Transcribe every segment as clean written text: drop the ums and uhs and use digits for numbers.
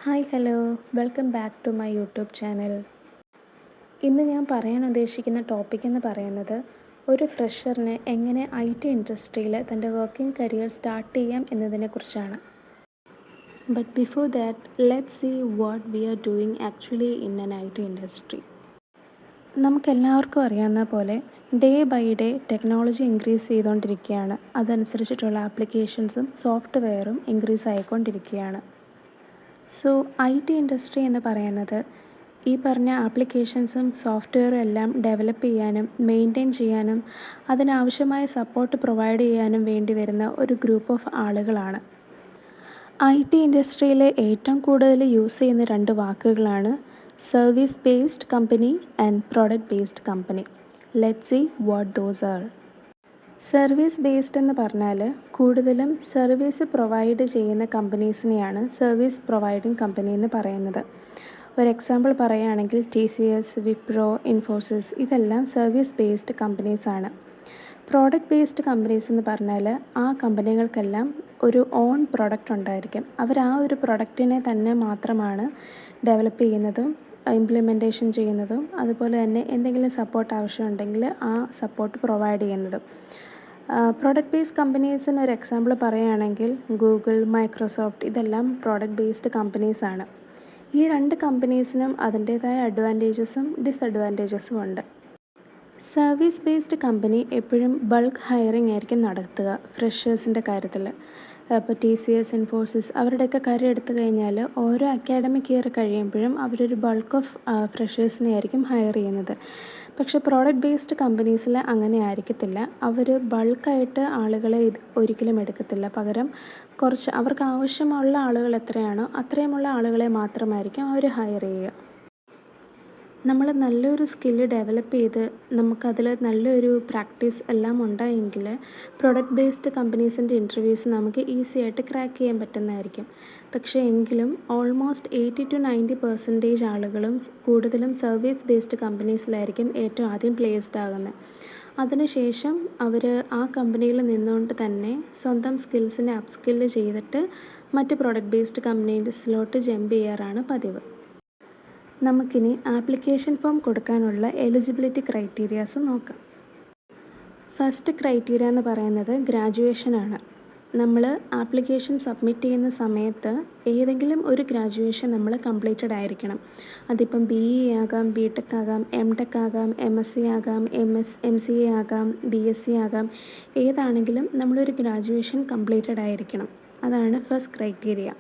Hi hello welcome back to my YouTube channel. ഇന്ന് ഞാൻ പറയാൻ ഉദ്ദേശിക്കുന്ന ടോപ്പിക് എന്ന് പറയുന്നത് ഒരു ഫ്രഷറിന് എങ്ങനെ IT ഇൻഡസ്ട്രിയിൽ തൻ്റെ വർക്കിംഗ് കരിയർ സ്റ്റാർട്ട് ചെയ്യാം എന്നതിനെക്കുറിച്ചാണ്. But before that let's see what we are doing actually in an IT industry. നമുക്കെല്ലാവർക്കും അറിയാവുന്ന പോലെ day by day technology increase ചെയ്തുകൊണ്ടിരിക്കുകയാണ്. അതനുസരിച്ചിട്ടുള്ള ആപ്ലിക്കേഷൻസും സോഫ്റ്റ്വെയറും ഇൻക്രീസ് ആയിക്കൊണ്ടിരിക്കുകയാണ്. സോ IT ഇൻഡസ്ട്രി എന്ന് പറയുന്നത് ഈ പറഞ്ഞ ആപ്ലിക്കേഷൻസും സോഫ്റ്റ്വെയറും എല്ലാം ഡെവലപ്പ് ചെയ്യാനും മെയിൻറ്റെയിൻ ചെയ്യാനും അതിനാവശ്യമായ സപ്പോർട്ട് പ്രൊവൈഡ് ചെയ്യാനും വേണ്ടി വരുന്ന ഒരു ഗ്രൂപ്പ് ഓഫ് ആളുകളാണ്. IT ഇൻഡസ്ട്രിയിൽ ഏറ്റവും കൂടുതൽ യൂസ് ചെയ്യുന്ന രണ്ട് വാക്കുകളാണ് service based company and product based company. Let's see what those are. Service based എന്ന് പറഞ്ഞാൽ കൂടുതലും സർവീസ് പ്രൊവൈഡ് ചെയ്യുന്ന കമ്പനീസിനെയാണ് സർവീസ് പ്രൊവൈഡിങ് കമ്പനി എന്ന് പറയുന്നത്. ഒരു എക്സാമ്പിൾ പറയുകയാണെങ്കിൽ TCS, വിപ്രോ, ഇൻഫോസിസ് ഇതെല്ലാം സർവീസ് ബേസ്ഡ് കമ്പനീസാണ്. പ്രോഡക്റ്റ് ബേസ്ഡ് കമ്പനീസ് എന്ന് പറഞ്ഞാൽ ആ കമ്പനികൾക്കെല്ലാം ഒരു ഓൺ പ്രൊഡക്റ്റ് ഉണ്ടായിരിക്കും. അവർ ആ ഒരു പ്രൊഡക്റ്റിനെ തന്നെ മാത്രമാണ് ഡെവലപ്പ് ചെയ്യുന്നതും ഇംപ്ലിമെൻറ്റേഷൻ ചെയ്യുന്നതും അതുപോലെ തന്നെ എന്തെങ്കിലും സപ്പോർട്ട് ആവശ്യമുണ്ടെങ്കിൽ ആ സപ്പോർട്ട് പ്രൊവൈഡ് ചെയ്യുന്നതും. പ്രോഡക്റ്റ് ബേസ്ഡ് കമ്പനീസിന് ഒരു എക്സാമ്പിൾ പറയുകയാണെങ്കിൽ ഗൂഗിൾ, മൈക്രോസോഫ്റ്റ് ഇതെല്ലാം പ്രോഡക്റ്റ് ബേസ്ഡ് കമ്പനീസാണ്. ഈ രണ്ട് കമ്പനീസിനും അതിൻ്റേതായ അഡ്വാൻറ്റേജസും ഡിസഡ്വാൻറ്റേജസും ഉണ്ട്. സർവീസ് ബേസ്ഡ് കമ്പനി എപ്പോഴും ബൾക്ക് ഹയറിംഗ് ആയിരിക്കും നടത്തുക ഫ്രഷേഴ്സിൻ്റെ കാര്യത്തിൽ. ഇപ്പോൾ TCS, ഇൻഫോസിസ് അവരുടെയൊക്കെ കാര്യം എടുത്തു കഴിഞ്ഞാൽ ഓരോ അക്കാഡമിക് ഇയർ കഴിയുമ്പോഴും അവരൊരു ബൾക്ക് ഓഫ് ഫ്രഷേഴ്സിനെ ആയിരിക്കും ഹയർ ചെയ്യുന്നത്. പക്ഷേ പ്രോഡക്റ്റ് ബേസ്ഡ് കമ്പനീസിൽ അങ്ങനെ ആയിരിക്കത്തില്ല. അവർ ബൾക്കായിട്ട് ആളുകളെ ഒരിക്കലും എടുക്കത്തില്ല. പകരം കുറച്ച് അവർക്ക് ആവശ്യമുള്ള ആളുകൾ എത്രയാണോ അത്രയുമുള്ള ആളുകളെ മാത്രമായിരിക്കും അവർ ഹയർ ചെയ്യുക. നമ്മൾ നല്ലൊരു സ്കില്ല് ഡെവലപ്പ് ചെയ്ത് നമുക്കതിൽ നല്ലൊരു പ്രാക്ടീസ് എല്ലാം ഉണ്ടായെങ്കിൽ പ്രൊഡക്റ്റ് ബേസ്ഡ് കമ്പനീസിൻ്റെ ഇൻ്റർവ്യൂസ് നമുക്ക് ഈസി ആയിട്ട് ക്രാക്ക് ചെയ്യാൻ പറ്റുന്നതായിരിക്കും. പക്ഷേ എങ്കിലും ഓൾമോസ്റ്റ് 80-90% ആളുകളും കൂടുതലും സർവീസ് ബേസ്ഡ് കമ്പനീസിലായിരിക്കും ഏറ്റവും ആദ്യം പ്ലേസ്ഡ് ആകുന്നത്. അതിനുശേഷം അവർ ആ കമ്പനിയിൽ നിന്നുകൊണ്ട് തന്നെ സ്വന്തം സ്കിൽസിനെ അപ്സ്കില്ല് ചെയ്തിട്ട് മറ്റ് പ്രൊഡക്റ്റ് ബേസ്ഡ് കമ്പനീസിലോട്ട് ജമ്പ് ചെയ്യാറാണ് പതിവ്. നമുക്കിനി ആപ്ലിക്കേഷൻ ഫോം കൊടുക്കാനുള്ള എലിജിബിലിറ്റി ക്രൈറ്റീരിയാസ് നോക്കാം. ഫസ്റ്റ് ക്രൈറ്റീരിയ എന്ന് പറയുന്നത് ഗ്രാജുവേഷനാണ്. നമ്മൾ ആപ്ലിക്കേഷൻ സബ്മിറ്റ് ചെയ്യുന്ന സമയത്ത് ഏതെങ്കിലും ഒരു ഗ്രാജുവേഷൻ നമ്മൾ കംപ്ലീറ്റഡ് ആയിരിക്കണം. അതിപ്പം BE ആകാം, BTech ആകാം, MTech ആകാം, MSc ആകാം, MCA ആകാം, BSc ആകാം. ഏതാണെങ്കിലും നമ്മളൊരു ഗ്രാജുവേഷൻ കംപ്ലീറ്റഡ് ആയിരിക്കണം. അതാണ് first criteria.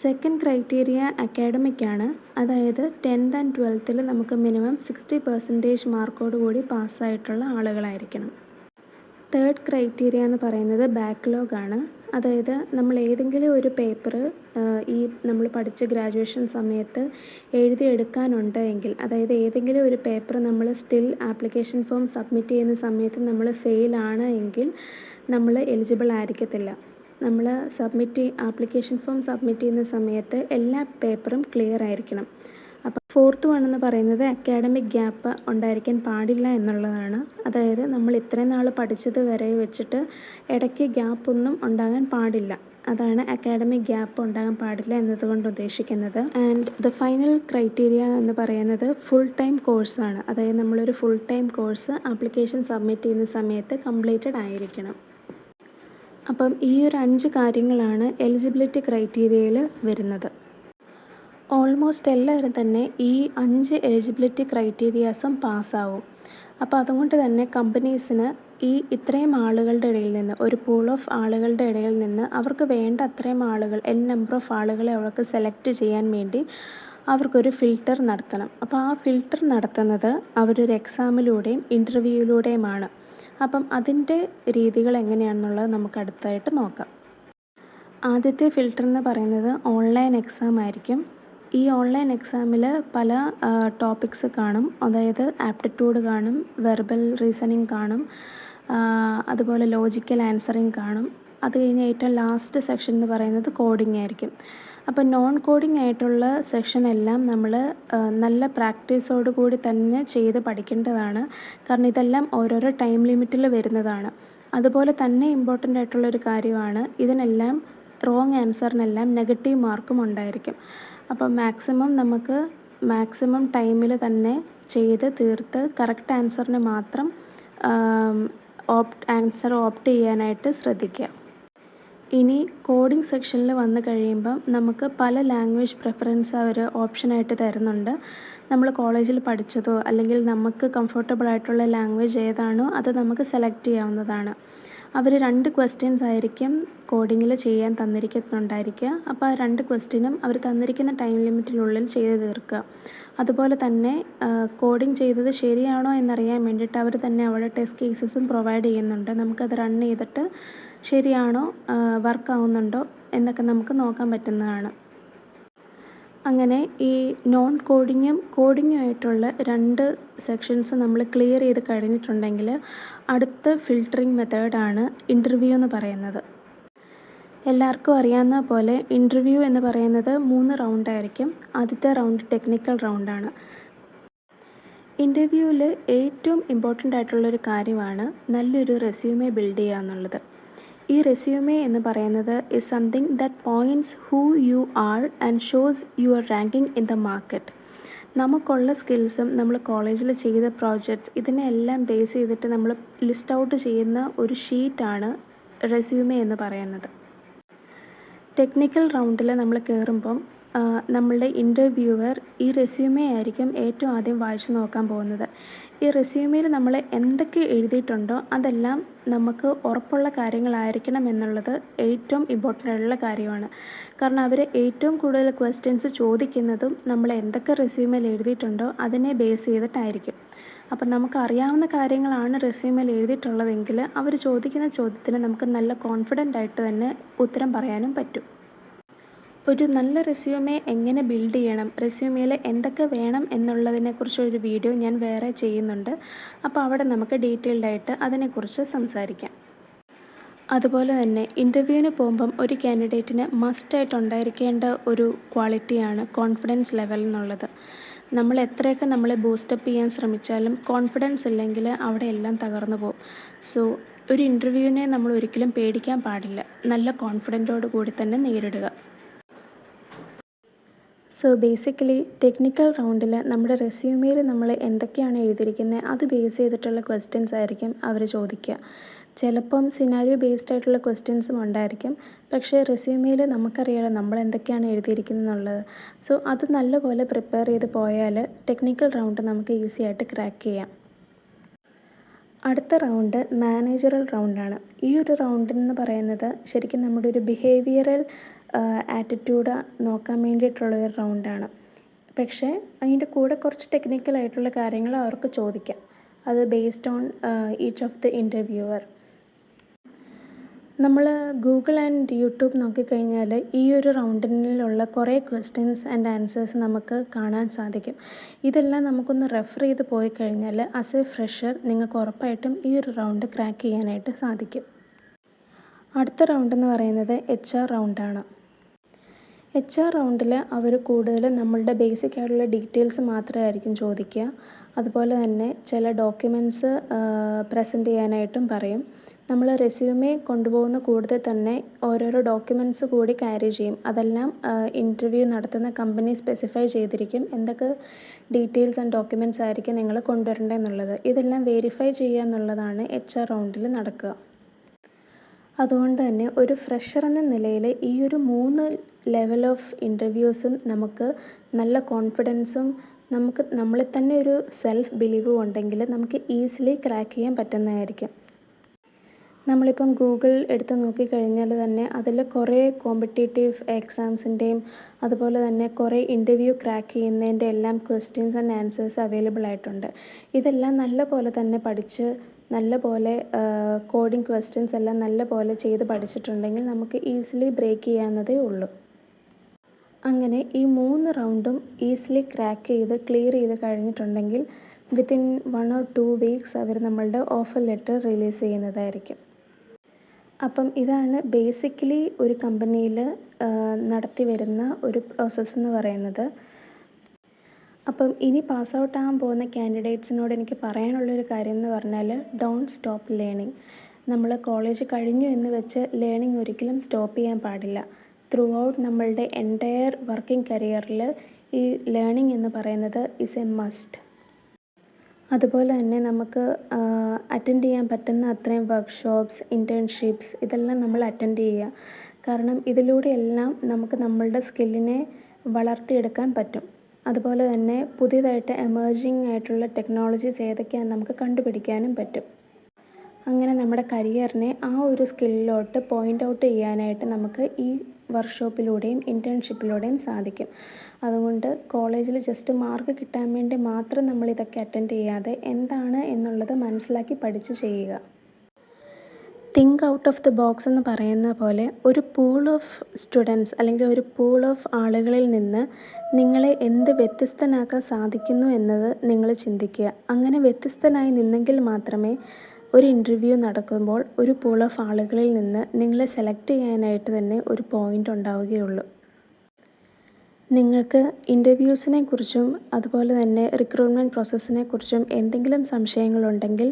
Second criteria academic ആണ്. അതായത് 10th and 12th നമുക്ക് മിനിമം 60% മാർക്കോട് കൂടി പാസ്സായിട്ടുള്ള ആളുകളായിരിക്കണം. തേർഡ് ക്രൈറ്റീരിയ എന്ന് പറയുന്നത് ബാക്ക്ലോഗ് ആണ്. അതായത് നമ്മൾ ഏതെങ്കിലും ഒരു പേപ്പർ ഈ നമ്മൾ പഠിച്ച ഗ്രാജുവേഷൻ സമയത്ത് എഴുതിയെടുക്കാനുണ്ട് എങ്കിൽ, അതായത് ഏതെങ്കിലും ഒരു പേപ്പർ നമ്മൾ സ്റ്റിൽ ആപ്ലിക്കേഷൻ ഫോം സബ്മിറ്റ് ചെയ്യുന്ന സമയത്ത് നമ്മൾ ഫെയിലാണ് എങ്കിൽ നമ്മൾ എലിജിബിൾ ആയിരിക്കത്തില്ല. നമ്മൾ ആപ്ലിക്കേഷൻ ഫോം സബ്മിറ്റ് ചെയ്യുന്ന സമയത്ത് എല്ലാ പേപ്പറും ക്ലിയർ ആയിരിക്കണം. അപ്പം ഫോർത്ത് വൺ എന്ന് പറയുന്നത് അക്കാഡമിക് ഗ്യാപ്പ് ഉണ്ടായിരിക്കാൻ പാടില്ല എന്നുള്ളതാണ്. അതായത് നമ്മൾ ഇത്രയും നാൾ പഠിച്ചത് വരെ വെച്ചിട്ട് ഇടയ്ക്ക് ഗ്യാപ്പൊന്നും ഉണ്ടാകാൻ പാടില്ല. അതാണ് അക്കാഡമിക് ഗ്യാപ്പ് ഉണ്ടാകാൻ പാടില്ല എന്നതുകൊണ്ട് ഉദ്ദേശിക്കുന്നത്. ആൻഡ് ദ ഫൈനൽ ക്രൈറ്റീരിയ എന്ന് പറയുന്നത് ഫുൾ ടൈം കോഴ്സാണ്. അതായത് നമ്മളൊരു full time course application submit ചെയ്യുന്ന സമയത്ത് കംപ്ലീറ്റഡ് ആയിരിക്കണം. അപ്പം ഈ ഒരു 5 കാര്യങ്ങളാണ് എലിജിബിലിറ്റി ക്രൈറ്റീരിയയിൽ വരുന്നത്. ഓൾമോസ്റ്റ് എല്ലാവരും തന്നെ ഈ 5 എലിജിബിലിറ്റി ക്രൈറ്റീരിയാസും പാസ്സാവും. അപ്പോൾ അതുകൊണ്ട് തന്നെ കമ്പനീസിന് ഈ ഇത്രയും ആളുകളുടെ ഇടയിൽ നിന്ന്, ഒരു പൂൾ ഓഫ് ആളുകളുടെ ഇടയിൽ നിന്ന് അവർക്ക് വേണ്ട അത്രയും ആളുകൾ, നമ്പർ ഓഫ് ആളുകളെ അവർക്ക് സെലക്ട് ചെയ്യാൻ വേണ്ടി അവർക്കൊരു ഫിൽട്ടർ നടത്തണം. അപ്പോൾ ആ ഫിൽട്ടർ നടത്തുന്നത് അവരൊരു എക്സാമിലൂടെയും ഇൻ്റർവ്യൂയിലൂടെയുമാണ്. അപ്പം അതിൻ്റെ രീതികൾ എങ്ങനെയാണെന്നുള്ളത് നമുക്ക് അടുത്തായിട്ട് നോക്കാം. ആദ്യത്തെ ഫിൽട്ടർ എന്ന് പറയുന്നത് ഓൺലൈൻ എക്സാം ആയിരിക്കും. ഈ ഓൺലൈൻ എക്സാമിൽ പല ടോപ്പിക്സ് കാണും. അതായത് ആപ്റ്റിറ്റ്യൂഡ് കാണും, വെർബൽ റീസണിങ് കാണും, അതുപോലെ ലോജിക്കൽ ആൻസറിങ് കാണും. അത് കഴിഞ്ഞ് ഏറ്റവും ലാസ്റ്റ് സെക്ഷൻ എന്ന് പറയുന്നത് കോഡിംഗ് ആയിരിക്കും. അപ്പോൾ നോൺ കോഡിംഗ് ആയിട്ടുള്ള സെക്ഷൻ എല്ലാം നമ്മൾ നല്ല പ്രാക്ടീസോട് കൂടി തന്നെ ചെയ്ത് പഠിക്കേണ്ടതാണ്. കാരണം ഇതെല്ലാം ഓരോരോ ടൈം ലിമിറ്റിൽ വരുന്നതാണ്. അതുപോലെ തന്നെ ഇമ്പോർട്ടൻ്റ് ആയിട്ടുള്ളൊരു കാര്യമാണ് ഇതിനെല്ലാം റോങ് ആൻസറിനെല്ലാം നെഗറ്റീവ് മാർക്കും ഉണ്ടായിരിക്കും. അപ്പം മാക്സിമം ടൈമിൽ തന്നെ ചെയ്ത് തീർത്ത് കറക്റ്റ് ആൻസറിന് മാത്രം ആൻസർ ഓപ്റ്റ് ചെയ്യാനായിട്ട് ശ്രദ്ധിക്കുക. ഇനി കോഡിംഗ് സെക്ഷനിൽ വന്നു കഴിയുമ്പം നമുക്ക് പല ലാംഗ്വേജ് പ്രിഫറൻസ് അവർ ഓപ്ഷനായിട്ട് തരുന്നുണ്ട്. നമ്മൾ കോളേജിൽ പഠിച്ചതോ അല്ലെങ്കിൽ നമുക്ക് കംഫർട്ടബിൾ ആയിട്ടുള്ള ലാംഗ്വേജ് ഏതാണോ അത് നമുക്ക് സെലക്ട് ചെയ്യാവുന്നതാണ്. അവർ 2 ക്വസ്റ്റ്യൻസ് ആയിരിക്കും കോഡിങ്ങിൽ ചെയ്യാൻ തന്നിരിക്കുന്നുണ്ടായിരിക്കുക. അപ്പോൾ ആ 2 ക്വസ്റ്റ്യനും അവർ തന്നിരിക്കുന്ന ടൈം ലിമിറ്റിനുള്ളിൽ ചെയ്ത് തീർക്കുക. അതുപോലെ തന്നെ കോഡിങ് ചെയ്തത് ശരിയാണോ എന്നറിയാൻ വേണ്ടിയിട്ട് അവർ തന്നെ അവിടെ ടെസ്റ്റ് കേസസും പ്രൊവൈഡ് ചെയ്യുന്നുണ്ട്. നമുക്കത് റൺ ചെയ്തിട്ട് ശരിയാണോ വർക്കാവുന്നുണ്ടോ എന്നൊക്കെ നമുക്ക് നോക്കാൻ പറ്റുന്നതാണ്. അങ്ങനെ ഈ നോൺ കോഡിങ്ങും ആയിട്ടുള്ള 2 സെക്ഷൻസ് നമ്മൾ ക്ലിയർ ചെയ്ത് കഴിഞ്ഞിട്ടുണ്ടെങ്കിൽ അടുത്ത ഫിൽട്ടറിങ് മെത്തേഡാണ് ഇൻ്റർവ്യൂ എന്ന് പറയുന്നത്. എല്ലാവർക്കും അറിയാവുന്ന പോലെ ഇൻ്റർവ്യൂ എന്ന് പറയുന്നത് 3 റൗണ്ടായിരിക്കും. ആദ്യത്തെ റൗണ്ട് ടെക്നിക്കൽ റൗണ്ടാണ്. ഇൻ്റർവ്യൂവിൽ ഏറ്റവും ഇമ്പോർട്ടൻ്റ് ആയിട്ടുള്ളൊരു കാര്യമാണ് നല്ലൊരു റെസ്യൂമെ ബിൽഡ് ചെയ്യുക എന്നുള്ളത്. ഈ റെസ്യൂമെ എന്ന് പറയുന്നത് is something that points who you are and shows your ranking in the market. നമുക്കുള്ള സ്കിൽസും നമ്മൾ കോളേജിൽ ചെയ്ത പ്രോജക്ട്സ് ഇതിനെല്ലാം ബേസ് ചെയ്തിട്ട് നമ്മൾ ലിസ്റ്റ് ഔട്ട് ചെയ്യുന്ന ഒരു ഷീറ്റാണ് റെസ്യൂമെ എന്ന് പറയുന്നത്. ടെക്നിക്കൽ റൗണ്ടിൽ നമ്മൾ കയറുമ്പം നമ്മളുടെ ഇൻ്റർവ്യൂവർ ഈ റെസ്യൂമെ ആയിരിക്കും ഏറ്റവും ആദ്യം വായിച്ചു നോക്കാൻ പോകുന്നത്. ഈ റെസ്യൂമെയിൽ നമ്മൾ എന്തൊക്കെ എഴുതിയിട്ടുണ്ടോ അതെല്ലാം നമുക്ക് ഉറപ്പുള്ള കാര്യങ്ങളായിരിക്കണം എന്നുള്ളത് ഏറ്റവും ഇമ്പോർട്ടൻ്റ് ആയിട്ടുള്ള കാര്യമാണ്. കാരണം അവർ ഏറ്റവും കൂടുതൽ ക്വസ്റ്റ്യൻസ് ചോദിക്കുന്നതും നമ്മൾ എന്തൊക്കെ റെസ്യൂമെയിൽ എഴുതിയിട്ടുണ്ടോ അതിനെ ബേസ് ചെയ്തിട്ടായിരിക്കും. അപ്പം നമുക്കറിയാവുന്ന കാര്യങ്ങളാണ് റെസ്യൂമെയിൽ എഴുതിയിട്ടുള്ളതെങ്കിൽ അവർ ചോദിക്കുന്ന ചോദ്യത്തിന് നമുക്ക് നല്ല കോൺഫിഡൻ്റ് ആയിട്ട് തന്നെ ഉത്തരം പറയാനും പറ്റും. ഒരു നല്ല റെസ്യൂമെ എങ്ങനെ ബിൽഡ് ചെയ്യണം, റെസ്യൂമെയിൽ എന്തൊക്കെ വേണം എന്നുള്ളതിനെക്കുറിച്ചൊരു വീഡിയോ ഞാൻ വേറെ ചെയ്യുന്നുണ്ട്. അപ്പോൾ അവിടെ നമുക്ക് ഡീറ്റെയിൽഡായിട്ട് അതിനെക്കുറിച്ച് സംസാരിക്കാം. അതുപോലെ തന്നെ ഇൻ്റർവ്യൂവിന് പോകുമ്പം ഒരു കാൻഡിഡേറ്റിന് മസ്റ്റായിട്ട് ഉണ്ടായിരിക്കേണ്ട ഒരു ക്വാളിറ്റിയാണ് കോൺഫിഡൻസ് ലെവൽ എന്നുള്ളത്. നമ്മൾ എത്രയൊക്കെ നമ്മളെ ബൂസ്റ്റപ്പ് ചെയ്യാൻ ശ്രമിച്ചാലും കോൺഫിഡൻസ് ഇല്ലെങ്കിൽ അവിടെ എല്ലാം തകർന്നു പോകും. സോ ഒരു ഇൻ്റർവ്യൂവിനെ നമ്മൾ ഒരിക്കലും പേടിക്കാൻ പാടില്ല. നല്ല കോൺഫിഡൻറ്റോട് കൂടി തന്നെ നേരിടുക. സോ ബേസിക്കലി ടെക്നിക്കൽ റൗണ്ടിൽ നമ്മുടെ റെസ്യൂമെയിൽ നമ്മൾ എന്തൊക്കെയാണ് എഴുതിയിരിക്കുന്നത് അത് ബേസ് ചെയ്തിട്ടുള്ള ക്വസ്റ്റ്യൻസ് ആയിരിക്കും അവർ ചോദിക്കുക. ചിലപ്പം സിനാരിയോ ബേസ്ഡ് ആയിട്ടുള്ള ക്വസ്റ്റ്യൻസും ഉണ്ടായിരിക്കും. പക്ഷേ റെസ്യൂമെയിൽ നമുക്കറിയാലോ നമ്മൾ എന്തൊക്കെയാണ് എഴുതിയിരിക്കുന്നത് എന്നുള്ളത്. സോ അത് നല്ലപോലെ പ്രിപ്പയർ ചെയ്ത് പോയാൽ ടെക്നിക്കൽ റൗണ്ട് നമുക്ക് ഈസി ആയിട്ട് ക്രാക്ക് ചെയ്യാം. അടുത്ത റൗണ്ട് മാനേജറൽ റൗണ്ടാണ്. ഈ ഒരു റൗണ്ടെന്ന് പറയുന്നത് ശരിക്കും നമ്മുടെ ഒരു ബിഹേവിയറൽ ആറ്റിറ്റ്യൂഡ് നോക്കാൻ വേണ്ടിയിട്ടുള്ളൊരു റൗണ്ടാണ്. പക്ഷേ അതിൻ്റെ കൂടെ കുറച്ച് ടെക്നിക്കലായിട്ടുള്ള കാര്യങ്ങൾ അവർക്ക് ചോദിക്കാം. അത് based on each of the interviewer. നമ്മൾ ഗൂഗിൾ ആൻഡ് യൂട്യൂബ് നോക്കിക്കഴിഞ്ഞാൽ ഈ ഒരു റൗണ്ടിലുള്ള കുറേ ക്വസ്റ്റ്യൻസ് ആൻഡ് ആൻസേഴ്സ് നമുക്ക് കാണാൻ സാധിക്കും. ഇതെല്ലാം നമുക്കൊന്ന് റെഫർ ചെയ്ത് പോയി കഴിഞ്ഞാൽ ആസ് എ ഫ്രഷർ നിങ്ങൾക്ക് ഉറപ്പായിട്ടും ഈ ഒരു റൗണ്ട് ക്രാക്ക് ചെയ്യാനായിട്ട് സാധിക്കും. അടുത്ത റൗണ്ടെന്ന് പറയുന്നത് HR റൗണ്ടാണ്. HR റൗണ്ടിൽ അവർ കൂടുതലും നമ്മളുടെ ബേസിക് ആയിട്ടുള്ള ഡീറ്റെയിൽസ് മാത്രമായിരിക്കും ചോദിക്കുക. അതുപോലെ തന്നെ ചില ഡോക്യുമെൻറ്റ്സ് പ്രസൻറ്റ് ചെയ്യാനായിട്ടും പറയും. നമ്മൾ റെസ്യൂമെ കൊണ്ടുപോകുന്ന കൂടുതൽ തന്നെ ഓരോരോ ഡോക്യുമെൻറ്റ്സ് കൂടി ക്യാരി ചെയ്യും. അതെല്ലാം ഇൻ്റർവ്യൂ നടത്തുന്ന കമ്പനി സ്പെസിഫൈ ചെയ്തിരിക്കും എന്തൊക്കെ ഡീറ്റെയിൽസ് ആൻഡ് ഡോക്യുമെൻറ്റ്സ് ആയിരിക്കും നിങ്ങൾ കൊണ്ടുവരേണ്ടതെന്നുള്ളത്. ഇതെല്ലാം വെരിഫൈ ചെയ്യുക എന്നുള്ളതാണ് HR റൗണ്ടിൽ നടക്കുക. അതുകൊണ്ട് തന്നെ ഒരു ഫ്രഷർ എന്ന നിലയിൽ ഈ ഒരു 3 ലെവൽ ഓഫ് ഇൻ്റർവ്യൂസും നമുക്ക് നല്ല കോൺഫിഡൻസും നമ്മളിൽ തന്നെ ഒരു സെൽഫ് ബിലീവും ഉണ്ടെങ്കിൽ നമുക്ക് ഈസിലി ക്രാക്ക് ചെയ്യാൻ പറ്റുന്നതായിരിക്കും. നമ്മളിപ്പം ഗൂഗിൾ എടുത്ത് നോക്കിക്കഴിഞ്ഞാൽ തന്നെ അതിൽ കുറേ കോമ്പറ്റേറ്റീവ് എക്സാംസിൻ്റെയും അതുപോലെ തന്നെ കുറേ ഇൻ്റർവ്യൂ ക്രാക്ക് ചെയ്യുന്നതിൻ്റെ എല്ലാം ക്വസ്റ്റ്യൻസ് ആൻഡ് ആൻസേഴ്സ് അവൈലബിൾ ആയിട്ടുണ്ട്. ഇതെല്ലാം നല്ല പോലെ തന്നെ പഠിച്ച് നല്ല പോലെ കോഡിംഗ് ക്വസ്റ്റ്യൻസ് എല്ലാം നല്ല പോലെ ചെയ്ത് പഠിച്ചിട്ടുണ്ടെങ്കിൽ നമുക്ക് ഈസിലി ബ്രേക്ക് ചെയ്യാവുന്നതേ ഉള്ളൂ. അങ്ങനെ ഈ 3 റൗണ്ടും ഈസിലി ക്രാക്ക് ചെയ്ത് ക്ലിയർ ചെയ്ത് കഴിഞ്ഞിട്ടുണ്ടെങ്കിൽ വിത്തിൻ 1 or 2 weeks അവർ നമ്മളുടെ ഓഫർ ലെറ്റർ റിലീസ് ചെയ്യുന്നതായിരിക്കും. അപ്പം ഇതാണ് ബേസിക്കലി ഒരു കമ്പനിയിൽ നടത്തി വരുന്ന ഒരു പ്രോസസ്സ് എന്ന് പറയുന്നത്. അപ്പം ഇനി പാസ് ഔട്ട് ആകാൻ പോകുന്ന കാൻഡിഡേറ്റ്സിനോട് എനിക്ക് പറയാനുള്ളൊരു കാര്യം എന്ന് പറഞ്ഞാൽ ഡോണ്ട് സ്റ്റോപ്പ് ലേണിംഗ്. നമ്മൾ കോളേജ് കഴിഞ്ഞു എന്ന് വെച്ച് ലേണിംഗ് ഒരിക്കലും സ്റ്റോപ്പ് ചെയ്യാൻ പാടില്ല. ത്രൂ ഔട്ട് നമ്മളുടെ എൻറ്റയർ വർക്കിംഗ് കരിയറിൽ ഈ ലേണിംഗ് എന്ന് പറയുന്നത് ഈസ് എ മസ്റ്റ്. അതുപോലെ തന്നെ നമുക്ക് അറ്റൻഡ് ചെയ്യാൻ പറ്റുന്ന അത്രയും വർക്ക്ഷോപ്സ്, ഇൻറ്റേൺഷിപ്സ് ഇതെല്ലാം നമ്മൾ അറ്റൻഡ് ചെയ്യുക. കാരണം ഇതിലൂടെയെല്ലാം നമുക്ക് നമ്മളുടെ സ്കില്ലിനെ വളർത്തിയെടുക്കാൻ പറ്റും. അതുപോലെ തന്നെ പുതിയതായിട്ട് എമേർജിങ് ആയിട്ടുള്ള ടെക്നോളജീസ് ഏതൊക്കെയാണെന്ന് നമുക്ക് കണ്ടുപിടിക്കാനും പറ്റും. അങ്ങനെ നമ്മുടെ കരിയറിനെ ആ ഒരു സ്കില്ലിലോട്ട് പോയിൻ്റ് ഔട്ട് ചെയ്യാനായിട്ട് നമുക്ക് ഈ വർക്ക്ഷോപ്പിലൂടെയും ഇൻറ്റേൺഷിപ്പിലൂടെയും സാധിക്കും. അതുകൊണ്ട് കോളേജിൽ ജസ്റ്റ് മാർക്ക് കിട്ടാൻ വേണ്ടി മാത്രം നമ്മളിതൊക്കെ അറ്റൻഡ് ചെയ്യാതെ എന്താണ് എന്നുള്ളത് മനസ്സിലാക്കി പഠിച്ച് ചെയ്യുക. Think out of the box എന്ന് പറയുന്ന പോലെ ഒരു പൂൾ ഓഫ് സ്റ്റുഡൻസ് അല്ലെങ്കിൽ ഒരു പൂൾ ഓഫ് ആളുകളിൽ നിന്ന് നിങ്ങളെ എന്ത് വ്യത്യസ്തനാക്കാൻ സാധിക്കുന്നു എന്നത് നിങ്ങൾ ചിന്തിക്കുക. അങ്ങനെ വ്യത്യസ്തനായി നിന്നെങ്കിൽ മാത്രമേ ഒരു ഇൻ്റർവ്യൂ നടക്കുമ്പോൾ ഒരു പൂൾ ഓഫ് ആളുകളിൽ നിന്ന് നിങ്ങളെ സെലക്ട് ചെയ്യാനായിട്ട് തന്നെ ഒരു പോയിൻ്റ് ഉണ്ടാവുകയുള്ളൂ. നിങ്ങൾക്ക് ഇൻ്റർവ്യൂസിനെ കുറിച്ചും അതുപോലെ തന്നെ റിക്രൂട്ട്മെൻറ്റ് പ്രോസസ്സിനെ കുറിച്ചും എന്തെങ്കിലും സംശയങ്ങളുണ്ടെങ്കിൽ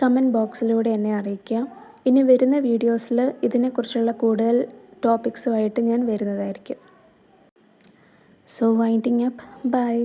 കമൻറ്റ് ബോക്സിലൂടെ എന്നെ അറിയിക്കുക. ഇനി വരുന്ന വീഡിയോസിൽ ഇതിനെക്കുറിച്ചുള്ള കൂടുതൽ ടോപ്പിക്സുമായിട്ട് ഞാൻ വരുന്നതായിരിക്കും. So winding up, by.